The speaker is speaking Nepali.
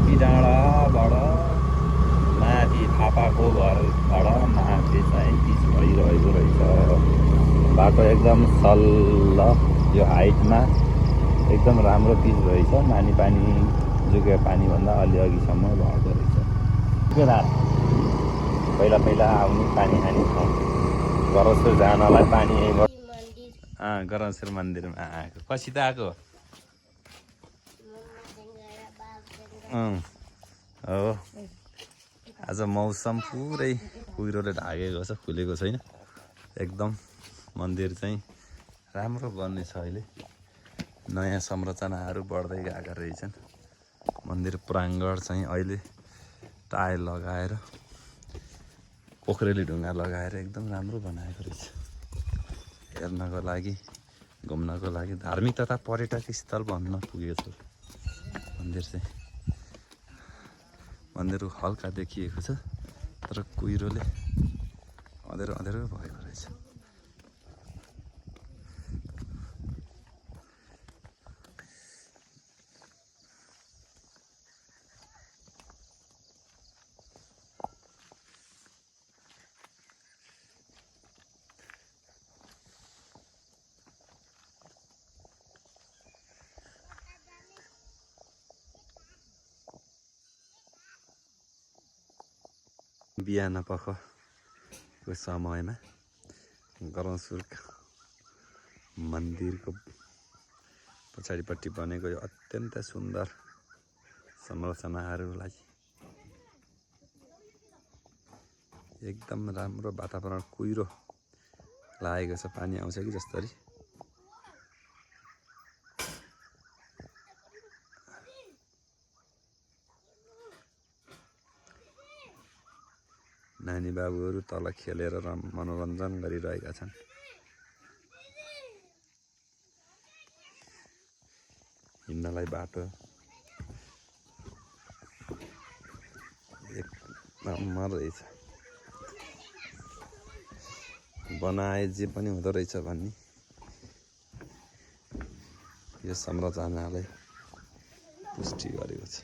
माथि डाँडाबाट माथि थापाको घरबाट माथि चाहिँ पिच भइरहेको रहेछ। बाटो एकदम सल्ल, यो हाइटमा एकदम राम्रो पिच रहेछ। मानी पानी जुके पानीभन्दा अलि अघिसम्म भएको रहेछ। पहिला पहिला आउने पानी खाने ठाउँ गरौँसुर जानलाई पानी गरौँसुर मन्दिरमा आएको। कसित आएको हो। आज मौसम पुरै कुहिरोले ढाकेको छ, खुलेको छैन एकदम। मन्दिर चाहिँ राम्रो बन्नेछ। अहिले नयाँ संरचनाहरू बढ्दै गएका रहेछन्। मन्दिर प्राङ्गण चाहिँ अहिले टाइल लगाएर, पोखरेली ढुङ्गा लगाएर एकदम राम्रो बनाएको रहेछ। हेर्नको लागि, घुम्नको लागि धार्मिक तथा पर्यटक स्थल भन्न पुगेको छ मन्दिर चाहिँ। मन्दिर हल्का देखिएको छ तर कुहिरोले अँधेरो अँधेरो भएको रहेछ। बिहानपखको समयमा गरौँसुर मन्दिरको पछाडिपट्टि बनेको यो अत्यन्त सुन्दर संरचनाहरूलाई एकदम राम्रो वातावरण, कुहिरो लागेको छ। पानी आउँछ कि जसरी। नानी बाबुहरू तल खेलेर मनोरञ्जन गरिरहेका छन्। हिँड्नलाई बाटो एक नम्बर रहेछ। बनाए जे पनि हुँदो रहेछ भन्ने यो संरचनाले पुष्टि गरेको छ।